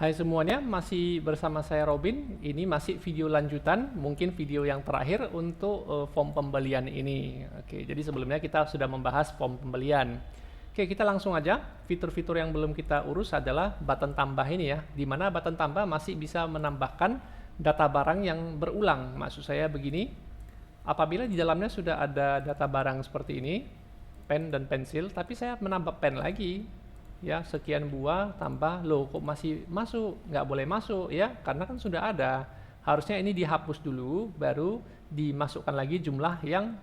Hai semuanya, masih bersama saya Robin. Ini masih video lanjutan, mungkin video yang terakhir untuk form pembelian ini. Oke, jadi sebelumnya kita sudah membahas form pembelian. Oke, kita langsung aja. Fitur-fitur yang belum kita urus adalah button tambah ini ya, di mana button tambah masih bisa menambahkan data barang yang berulang. Maksud saya begini, apabila di dalamnya sudah ada data barang seperti ini, pen dan pensil, tapi saya menambah pen lagi, ya sekian buah tambah, loh kok masih masuk, nggak boleh masuk ya, karena kan sudah ada. Harusnya ini dihapus dulu baru dimasukkan lagi jumlah yang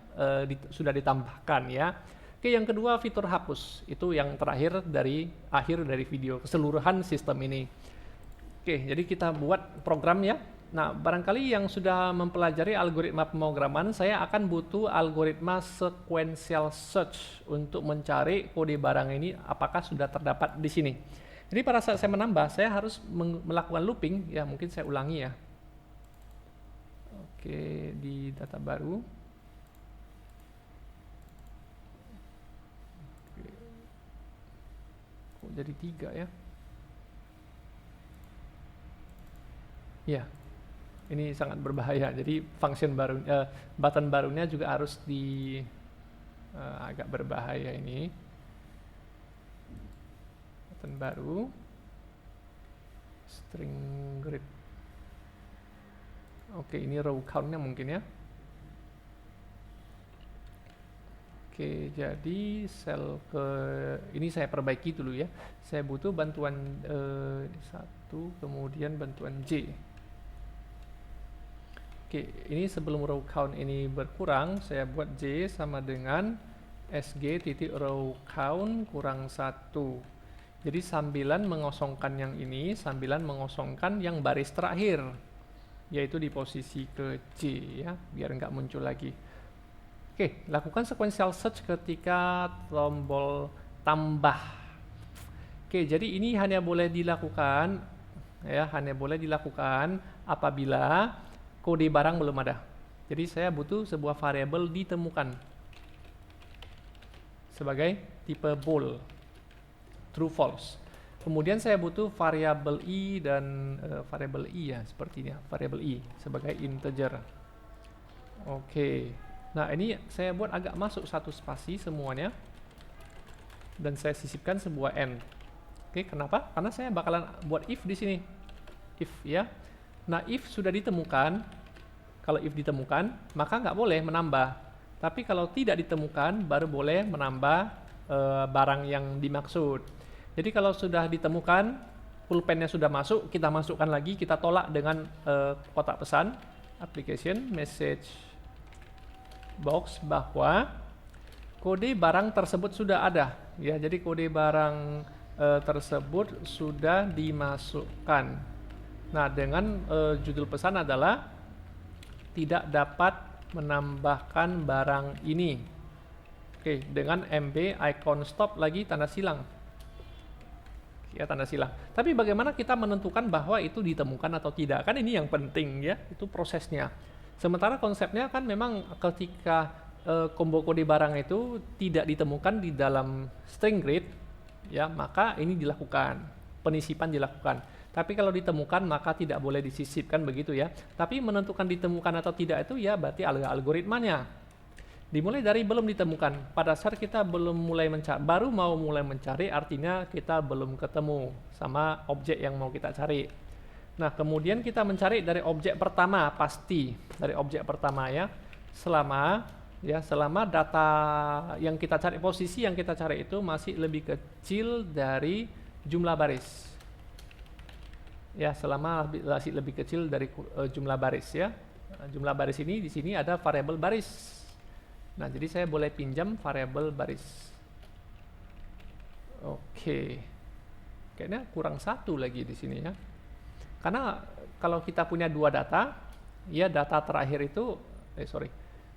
sudah ditambahkan ya. Oke, yang kedua fitur hapus, itu yang terakhir dari akhir dari video keseluruhan sistem ini. Oke, jadi kita buat program ya. Nah, barangkali yang sudah mempelajari algoritma pemrograman, saya akan butuh algoritma sequential search untuk mencari kode barang ini apakah sudah terdapat di sini. Jadi pada saat saya menambah, saya harus melakukan looping, ya mungkin saya ulangi ya. Oke, di data baru. Oke. Kok jadi 3 ya? Ya. Ini sangat berbahaya, jadi function baru, button barunya juga harus agak berbahaya ini. Button baru, string grid. Oke, ini row count-nya mungkin ya. Oke, jadi sel ini saya perbaiki dulu ya. Saya butuh bantuan 1, kemudian bantuan J. Oke, ini sebelum row count ini berkurang, saya buat J sama dengan sg.row count kurang 1. Jadi sambilan mengosongkan yang ini, sambilan mengosongkan yang baris terakhir, yaitu di posisi ke J ya, biar nggak muncul lagi. Oke, lakukan sequential search ketika tombol tambah. Oke, jadi ini hanya boleh dilakukan ya, hanya boleh dilakukan apabila kode barang belum ada. Jadi saya butuh sebuah variabel ditemukan sebagai tipe bool, true false. Kemudian saya butuh variabel i dan variabel i ya, sepertinya variabel i sebagai integer. Oke. Nah, ini saya buat agak masuk satu spasi semuanya dan saya sisipkan sebuah n. Oke, kenapa? Karena saya bakalan buat if di sini. If ya. Nah, if sudah ditemukan, kalau if ditemukan, maka nggak boleh menambah. Tapi kalau tidak ditemukan, baru boleh menambah barang yang dimaksud. Jadi kalau sudah ditemukan, pulpennya sudah masuk, kita masukkan lagi, kita tolak dengan kotak pesan, application, message box, bahwa kode barang tersebut sudah ada. Ya, jadi kode barang tersebut sudah dimasukkan. Nah, dengan judul pesan adalah tidak dapat menambahkan barang ini. Oke, dengan MB icon stop lagi tanda silang. Ya, tanda silang. Tapi bagaimana kita menentukan bahwa itu ditemukan atau tidak? Kan ini yang penting ya, itu prosesnya. Sementara konsepnya kan memang ketika combo kode barang itu tidak ditemukan di dalam string grid, ya, maka ini dilakukan, penisipan dilakukan. Tapi kalau ditemukan maka tidak boleh disisipkan begitu ya. Tapi menentukan ditemukan atau tidak itu ya berarti algoritmanya. Dimulai dari belum ditemukan. Pada saat kita belum mulai mencari, baru mau mulai mencari, artinya kita belum ketemu sama objek yang mau kita cari. Nah, kemudian kita mencari dari objek pertama, pasti dari objek pertama ya. Selama data yang kita cari, posisi yang kita cari itu masih lebih kecil dari jumlah baris. Ya, selama masih lebih kecil dari jumlah baris ya. Jumlah baris ini di sini ada variabel baris. Nah, jadi saya boleh pinjam variabel baris. Oke. Kayaknya kurang 1 lagi di sini ya. Karena kalau kita punya 2 data, ya data terakhir itu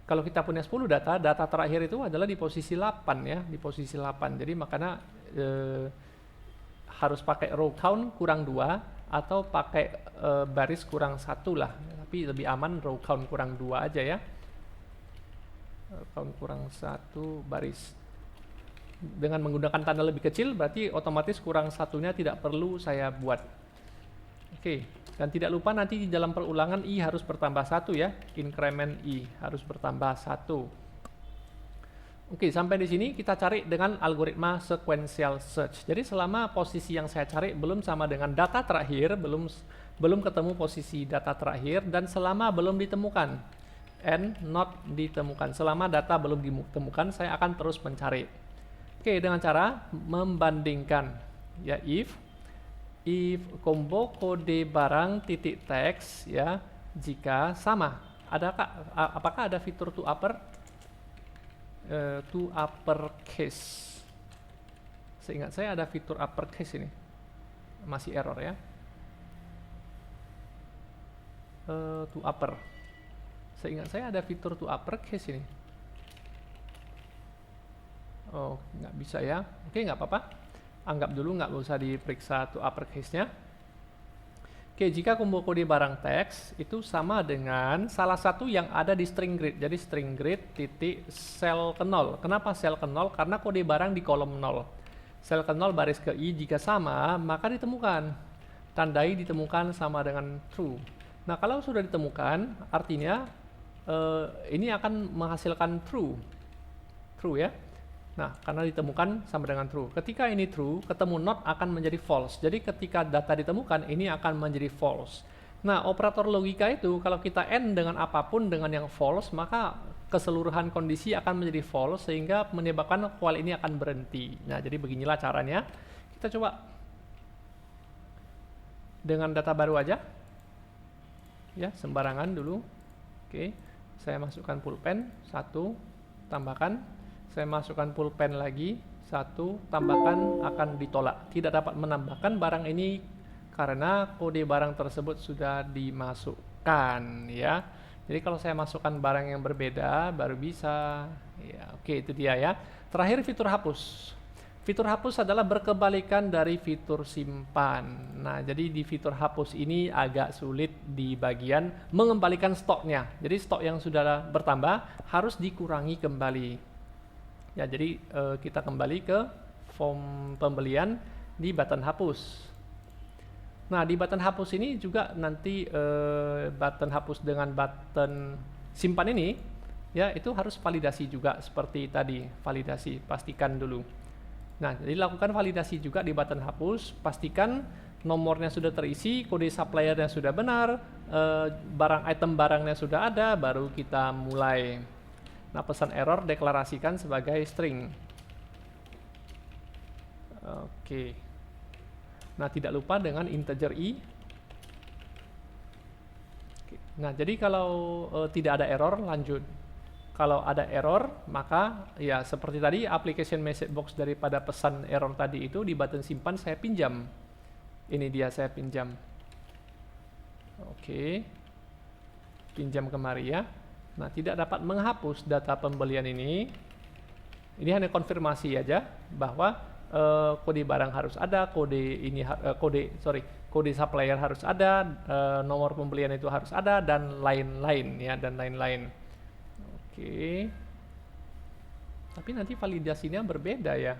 kalau kita punya 10 data, data terakhir itu adalah di posisi 8 ya, di posisi 8. Jadi makanya harus pakai row count kurang 2 atau pakai baris kurang 1 lah, tapi lebih aman row count kurang 2 aja ya. Count kurang 1 baris. Dengan menggunakan tanda lebih kecil berarti otomatis kurang 1-nya tidak perlu saya buat. Oke, dan tidak lupa nanti di dalam perulangan I harus bertambah 1 ya. Increment I harus bertambah 1. Oke, sampai di sini kita cari dengan algoritma sequential search. Jadi selama posisi yang saya cari belum sama dengan data terakhir, belum ketemu posisi data terakhir, dan selama belum ditemukan, and not ditemukan, selama data belum ditemukan, saya akan terus mencari. Oke, dengan cara membandingkan, ya, if combo kode barang titik teks, ya, jika sama. Apakah ada fitur to uppercase? Seingat saya ada fitur uppercase ini, masih error ya. To upper, seingat saya ada fitur to uppercase ini. Oh, nggak bisa ya. Oke, nggak apa-apa, anggap dulu nggak usah diperiksa to uppercase-nya. Oke, jika combo kode barang teks itu sama dengan salah satu yang ada di string grid. Jadi string grid titik sel ke 0. Kenapa sel ke 0? Karena kode barang di kolom 0. Sel ke 0 baris ke I jika sama, maka ditemukan. Tandai ditemukan sama dengan true. Nah, kalau sudah ditemukan, artinya ini akan menghasilkan true. True ya. Nah, karena ditemukan sama dengan true. Ketika ini true, ketemu not akan menjadi false. Jadi ketika data ditemukan, ini akan menjadi false. Nah, operator logika itu kalau kita AND dengan apapun dengan yang false, maka keseluruhan kondisi akan menjadi false sehingga menyebabkan while ini akan berhenti. Nah, jadi beginilah caranya. Kita coba dengan data baru aja. Ya, sembarangan dulu. Oke, saya masukkan pulpen 1, tambahkan. Saya masukkan pulpen lagi 1, tambahkan, akan ditolak. Tidak dapat menambahkan barang ini karena kode barang tersebut sudah dimasukkan ya. Jadi kalau saya masukkan barang yang berbeda baru bisa ya. Oke, itu dia ya. Terakhir fitur hapus. Fitur hapus adalah berkebalikan dari fitur simpan. Nah, jadi di fitur hapus ini agak sulit di bagian mengembalikan stoknya. Jadi stok yang sudah bertambah harus dikurangi kembali. Ya, jadi kita kembali ke form pembelian di button hapus. Nah, di button hapus ini juga nanti button hapus dengan button simpan ini, ya, itu harus validasi juga seperti tadi, validasi, pastikan dulu. Nah, jadi lakukan validasi juga di button hapus, pastikan nomornya sudah terisi, kode suppliernya sudah benar, item barangnya sudah ada, baru kita mulai. Nah, pesan error deklarasikan sebagai string. Oke. Nah, tidak lupa dengan integer I. Oke. Nah, jadi kalau tidak ada error, lanjut. Kalau ada error, maka ya seperti tadi application message box daripada pesan error tadi itu di button simpan saya pinjam. Ini dia, saya pinjam. Oke. Pinjam kemari ya. Nah, tidak dapat menghapus data pembelian ini. Ini hanya konfirmasi aja bahwa kode barang harus ada, kode supplier harus ada, nomor pembelian itu harus ada, dan lain-lain ya, dan lain-lain. Oke. Tapi nanti validasinya berbeda ya.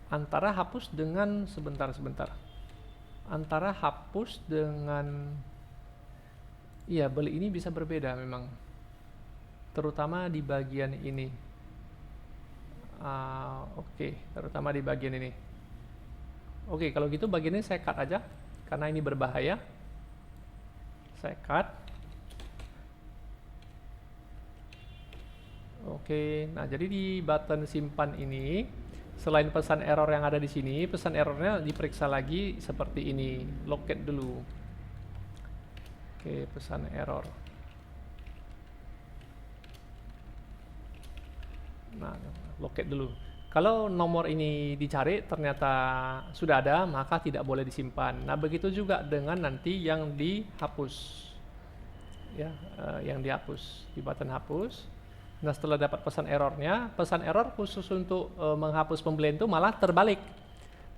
Antara hapus dengan sebentar. Antara hapus dengan beli ini bisa berbeda memang. Terutama di bagian ini. Oke, terutama di bagian ini. Oke, kalau gitu bagian ini saya cut aja karena ini berbahaya. Saya cut. Oke, nah jadi di button simpan ini selain pesan error yang ada di sini, pesan errornya diperiksa lagi seperti ini. Locate dulu. Oke, pesan error. Nah, locate dulu. Kalau nomor ini dicari ternyata sudah ada, maka tidak boleh disimpan. Nah, begitu juga dengan nanti yang dihapus. Ya, yang dihapus di button hapus. Nah, setelah dapat pesan errornya, pesan error khusus untuk menghapus pembelian itu malah terbalik.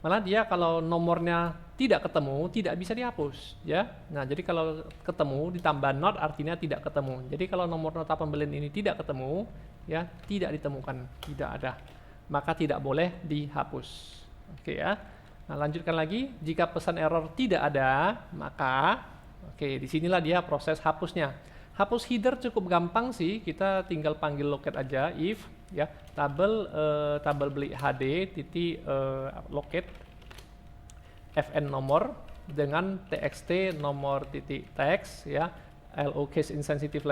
Malah dia kalau nomornya tidak ketemu, tidak bisa dihapus, ya. Nah, jadi kalau ketemu ditambah not artinya tidak ketemu. Jadi kalau nomor nota pembelian ini tidak ketemu, ya, tidak ditemukan, tidak ada, maka tidak boleh dihapus. Oke ya. Nah, lanjutkan lagi. Jika pesan error tidak ada, maka disinilah dia proses hapusnya. Hapus header cukup gampang sih, kita tinggal panggil locate aja, if ya tabel beli HD titik locate fn nomor dengan txt nomor titik text ya, lo case insensitive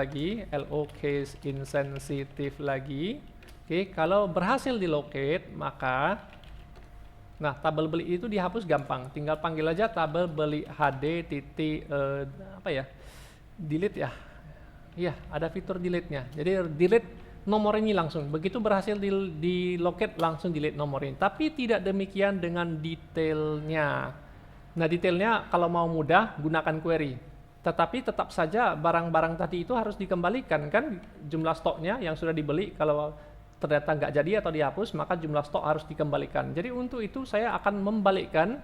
lagi, kalau berhasil di locate maka tabel beli itu dihapus gampang, tinggal panggil aja tabel beli HD titik delete ya. Iya, ada fitur delete-nya. Jadi delete nomor ini langsung. Begitu berhasil di locate langsung delete nomor ini. Tapi tidak demikian dengan detailnya. Nah, detailnya kalau mau mudah gunakan query. Tetapi tetap saja barang-barang tadi itu harus dikembalikan kan, jumlah stoknya yang sudah dibeli kalau ternyata nggak jadi atau dihapus maka jumlah stok harus dikembalikan. Jadi untuk itu saya akan membalikkan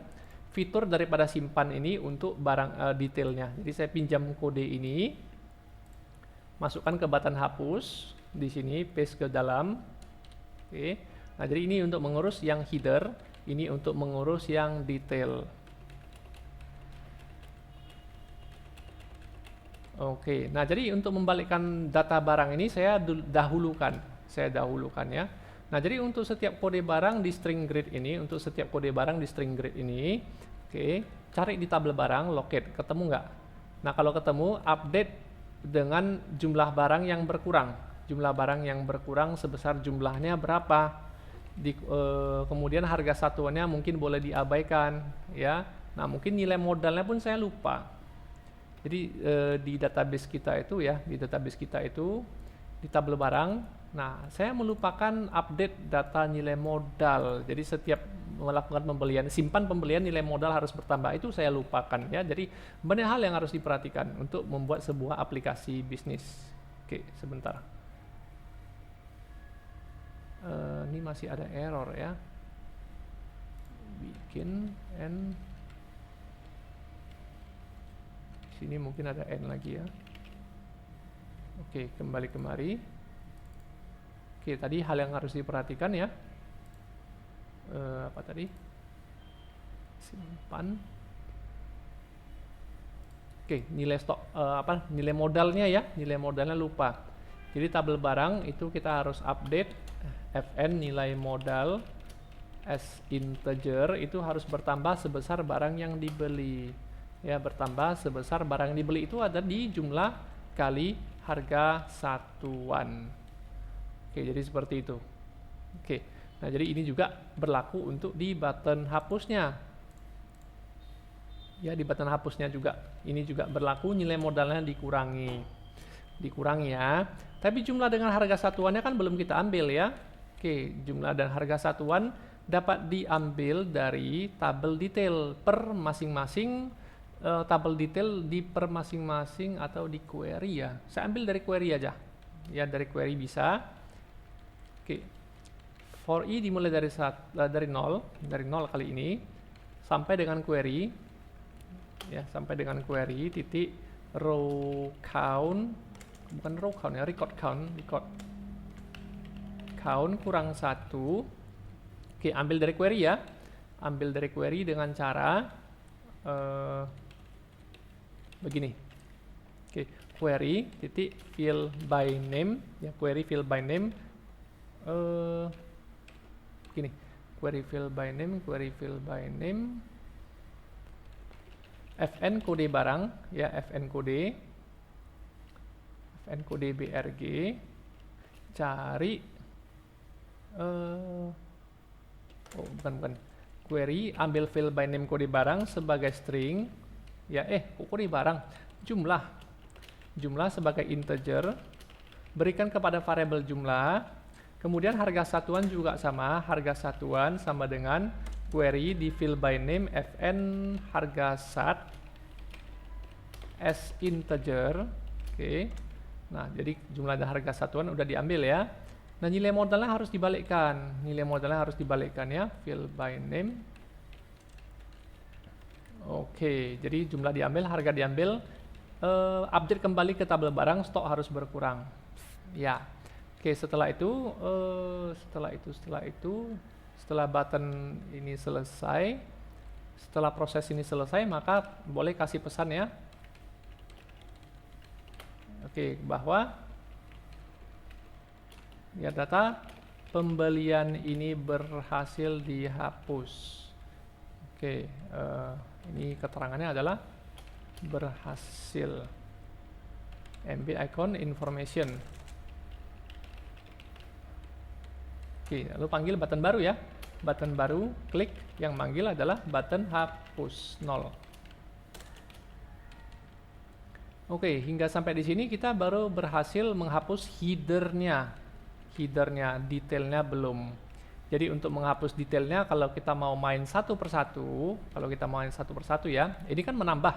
fitur daripada simpan ini untuk barang detailnya. Jadi saya pinjam kode ini, masukkan ke button hapus di sini, paste ke dalam. Oke. Nah, jadi ini untuk mengurus yang header, ini untuk mengurus yang detail. Oke. Nah, jadi untuk membalikkan data barang ini saya dahulukan ya. Nah, jadi untuk setiap kode barang di string grid ini, cari di tabel barang, locate, ketemu nggak? Nah, kalau ketemu, update dengan jumlah barang yang berkurang. Jumlah barang yang berkurang sebesar jumlahnya berapa. Kemudian harga satuannya mungkin boleh diabaikan ya. Nah, mungkin nilai modalnya pun saya lupa. Jadi di database kita itu di tabel barang. Nah, saya melupakan update data nilai modal. Jadi setiap melakukan pembelian, simpan pembelian nilai modal harus bertambah, itu saya lupakan ya. Jadi banyak hal yang harus diperhatikan untuk membuat sebuah aplikasi bisnis. Oke, sebentar. Ini masih ada error ya. Bikin n. Sini mungkin ada n lagi ya. Oke, kembali kemari. Oke, tadi hal yang harus diperhatikan ya. Apa tadi? Simpan. Oke, nilai stok nilai modalnya ya, nilai modalnya lupa. Jadi tabel barang itu kita harus update fn nilai modal as integer itu harus bertambah sebesar barang yang dibeli. Ya, bertambah sebesar barang yang dibeli itu ada di jumlah kali harga satuan. Oke, jadi seperti itu. Oke. Nah, jadi ini juga berlaku untuk di button hapusnya. Ya, di button hapusnya juga. Ini juga berlaku, nilai modalnya dikurangi. Dikurangi ya. Tapi jumlah dengan harga satuannya kan belum kita ambil ya. Oke, jumlah dan harga satuan dapat diambil dari tabel detail per masing-masing tabel detail di per masing-masing atau di query ya. Saya ambil dari query aja. Ya, dari query bisa. Oke. For i dimulai dari 0 kali ini sampai dengan query ya, sampai dengan query titik row count, bukan row count ya, record count kurang 1. Oke, ambil dari query ya, ambil dari query dengan cara begini. Oke, query titik fill by name ya, query fill by name gini, query fill by name fn kode barang ya, fn kode brg, cari bukan query, ambil fill by name kode barang sebagai string ya, kok kode barang, jumlah sebagai integer, berikan kepada variabel jumlah. Kemudian harga satuan juga sama, harga satuan sama dengan query di fill by name fn harga sat as integer. Oke. Nah, jadi jumlah dan harga satuan udah diambil ya. Nah, nilai modalnya harus dibalikkan. Ya, fill by name. Oke, jadi jumlah diambil, harga diambil, update kembali ke tabel barang, stok harus berkurang. Ya. Oke, setelah itu setelah button ini selesai, Setelah proses ini selesai, maka boleh kasih pesan ya. Oke, bahwa ya data pembelian ini berhasil dihapus. Oke, ini keterangannya adalah berhasil. MB icon information. Oke, lalu panggil button baru ya. Button baru, klik, yang manggil adalah button hapus 0. Oke, hingga sampai di sini kita baru berhasil menghapus headernya. Headernya, detailnya belum. Jadi untuk menghapus detailnya, kalau kita mau main satu persatu, ya, ini kan menambah,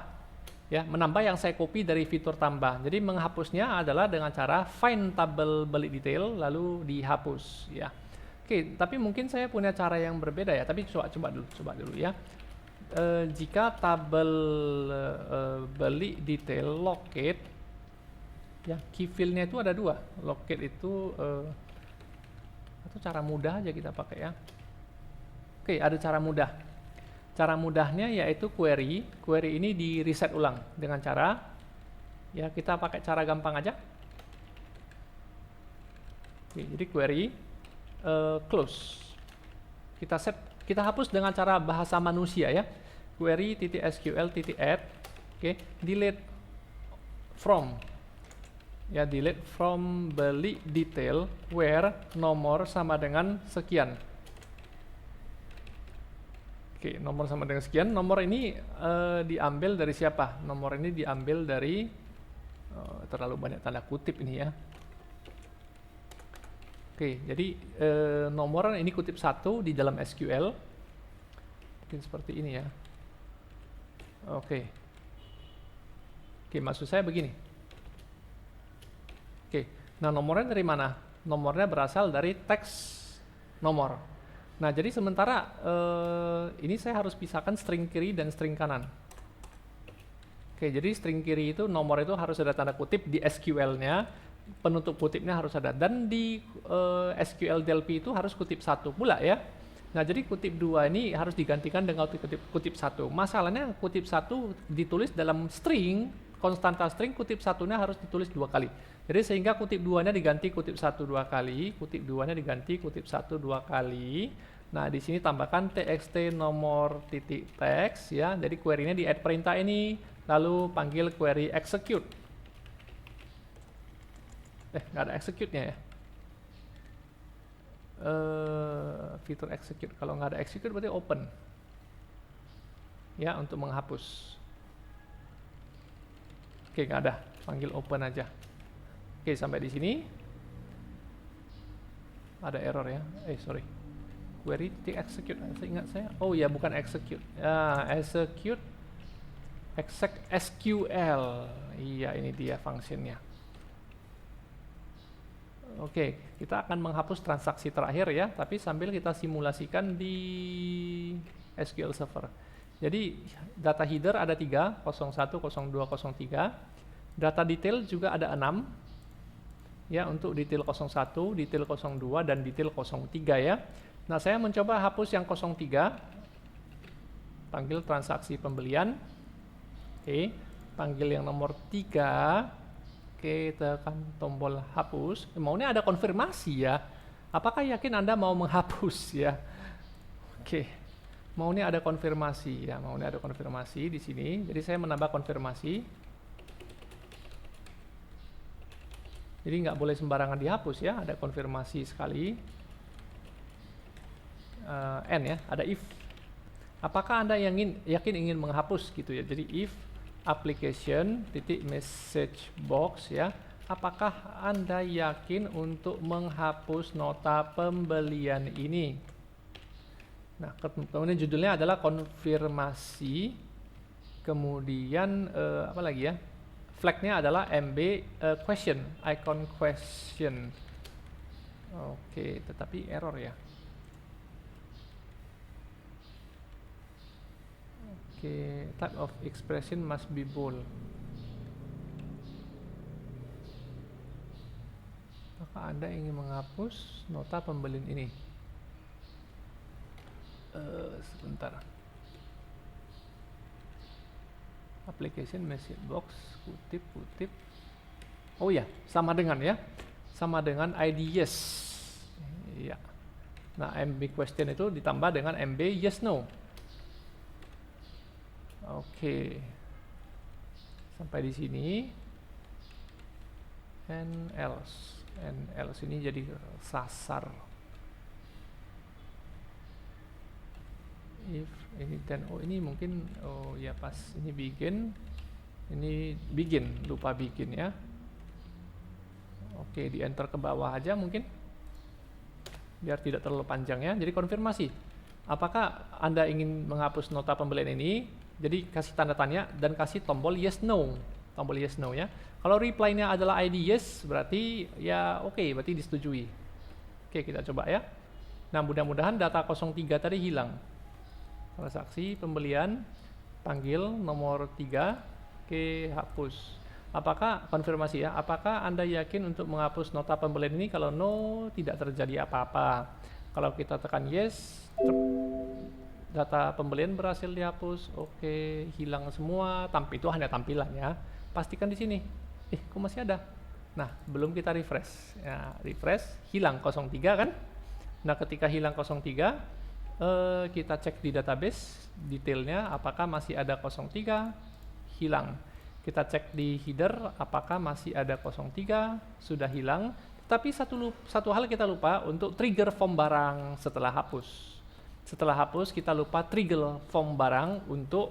ya, menambah yang saya copy dari fitur tambah. Jadi menghapusnya adalah dengan cara find tabel beli detail lalu dihapus, ya. Oke, tapi mungkin saya punya cara yang berbeda ya. Tapi coba dulu ya. Jika tabel beli detail locate, ya, key field-nya itu ada 2. Locate itu atau cara mudah aja kita pakai ya. Oke, ada cara mudah. Cara mudahnya yaitu query. Query ini di reset ulang dengan cara, ya, kita pakai cara gampang aja. Oke, jadi query close. Kita hapus dengan cara bahasa manusia ya. Query.sql.add. Oke, delete from. Ya, delete from beli detail where nomor sama dengan sekian. Oke, nomor sama dengan sekian. Nomor ini diambil dari siapa? Nomor ini diambil dari terlalu banyak tanda kutip ini ya. Oke, jadi nomor ini kutip 1 di dalam SQL. Mungkin seperti ini ya. Oke. Oke, maksud saya begini. Oke, nah nomornya dari mana? Nomornya berasal dari teks nomor. Nah, jadi sementara ini saya harus pisahkan string kiri dan string kanan. Oke, jadi string kiri itu nomor itu harus ada tanda kutip di SQL-nya, penutup kutipnya harus ada, dan di SQL Delphi itu harus kutip 1 pula ya. Nah, jadi kutip 2 ini harus digantikan dengan kutip 1. Masalahnya kutip 1 ditulis dalam string, konstanta string, kutip 1-nya harus ditulis 2 kali. Jadi sehingga kutip 2-nya diganti kutip 1 2 kali, kutip 2-nya diganti kutip 1 2 kali. Nah, di sini tambahkan txt nomor titik teks ya. Jadi query-nya di add perintah ini, lalu panggil query execute. Nggak ada execute-nya ya. Fitur execute. Kalau nggak ada execute berarti open. Ya, untuk menghapus. Oke, nggak ada. Panggil open aja. Oke, sampai di sini ada error ya. Sorry. Query execute. Ingat saya. Oh ya, bukan execute. Execute SQL. Iya, ini dia fungsinya. Oke, kita akan menghapus transaksi terakhir ya, tapi sambil kita simulasikan di SQL Server. Jadi data header ada 3, 01, 02, 03. Data detail juga ada 6. Ya, untuk detail 01, detail 02, dan detail 03 ya. Nah, saya mencoba hapus yang 03. Panggil transaksi pembelian. Oke, panggil yang nomor 3. Oke, tekan tombol hapus. Maunya ada konfirmasi ya. Apakah yakin Anda mau menghapus ya? Oke. Maunya ada konfirmasi ya, maunya ada konfirmasi di sini. Jadi saya menambah konfirmasi. Jadi nggak boleh sembarangan dihapus ya, ada konfirmasi sekali. N ya, ada if. Apakah Anda yakin ingin menghapus gitu ya? Jadi if application titik message box ya. Apakah Anda yakin untuk menghapus nota pembelian ini? Nah, kemudian judulnya adalah konfirmasi. Kemudian apa lagi ya? Flagnya adalah MB question, icon question. Oke, tetapi error ya. Oke, type of expression must be bold. Apakah Anda ingin menghapus nota pembelian ini? Sebentar. application message box, kutip. Oh ya, sama dengan ya, sama dengan ID yes. Ya. Nah, MB question itu ditambah dengan MB yes no. Oke. Sampai di sini. And else ini jadi sasar. If ini then ini mungkin ya pas ini begin, lupa bikin ya. Oke, di enter ke bawah aja mungkin biar tidak terlalu panjang ya. Jadi konfirmasi, apakah Anda ingin menghapus nota pembelian ini? Jadi kasih tanda tanya dan kasih tombol yes no, ya. Kalau reply-nya adalah ID yes, berarti ya oke, berarti disetujui. Oke, kita coba ya. Nah, mudah-mudahan data 03 tadi hilang. Transaksi pembelian, panggil nomor 3, oke, hapus. Apakah konfirmasi ya? Apakah Anda yakin untuk menghapus nota pembelian ini? Kalau no, tidak terjadi apa-apa. Kalau kita tekan yes, data pembelian berhasil dihapus. Oke, hilang semua. Itu hanya tampilan ya. Pastikan di sini. Kok masih ada? Nah, belum kita refresh. Ya, refresh, hilang 03 kan? Nah, ketika hilang 03, kita cek di database detailnya apakah masih ada 03, hilang. Kita cek di header apakah masih ada 03, sudah hilang. Tapi satu hal kita lupa untuk trigger form barang setelah hapus. Setelah hapus kita lupa trigger form barang untuk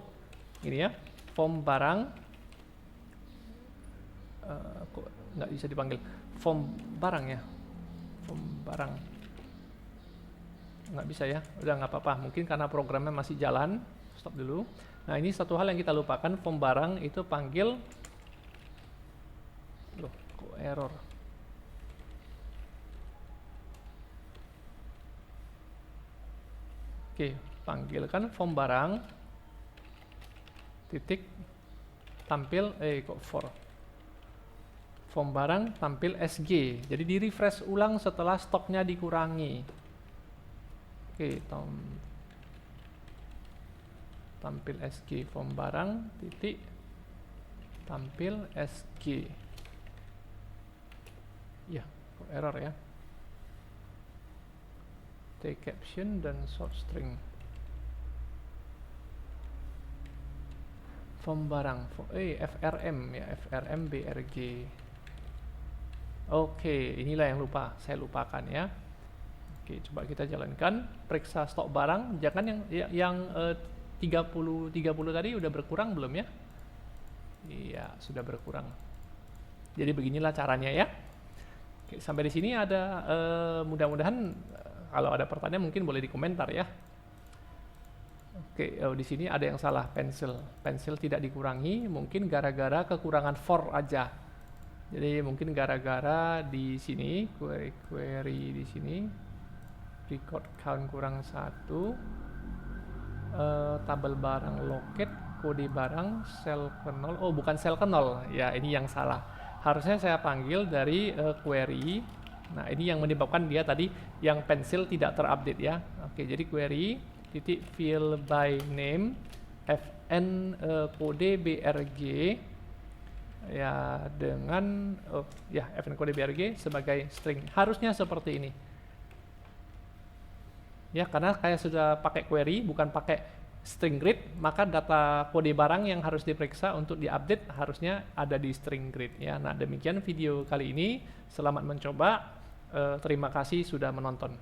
ini ya, form barang kok nggak bisa dipanggil form barang ya, form barang nggak bisa ya, udah nggak apa-apa, mungkin karena programnya masih jalan, stop dulu. Nah, ini satu hal yang kita lupakan, form barang itu panggil, loh kok error, oke, panggilkan form barang titik tampil kok form barang tampil SG, jadi di refresh ulang setelah stoknya dikurangi. Oke, tampil SG form barang titik tampil SG. Ya, kok error ya. Take caption dan short string. Form barang, FRM ya, FRM BRG. Oke, inilah yang saya lupakan ya. Oke, coba kita jalankan, periksa stok barang, jangan yang 30 tadi udah berkurang belum ya? Iya, sudah berkurang. Jadi beginilah caranya ya. Oke, sampai di sini ada mudah-mudahan kalau ada pertanyaan mungkin boleh di komentar ya. Oke, di sini ada yang salah, pensil tidak dikurangi, mungkin gara-gara kekurangan for aja. Jadi mungkin gara-gara di sini query di sini record count kurang 1, tabel barang loket, kode barang sel ke 0. Oh, bukan sel ke 0 ya, ini yang salah. Harusnya saya panggil dari query. Nah, ini yang menyebabkan dia tadi yang pensil tidak terupdate ya. Oke, jadi query titik fill by name fn kode brg ya, dengan fn kode brg sebagai string. Harusnya seperti ini ya, karena saya sudah pakai query bukan pakai string grid, maka data kode barang yang harus diperiksa untuk diupdate harusnya ada di string grid ya. Nah, demikian video kali ini, selamat mencoba, terima kasih sudah menonton.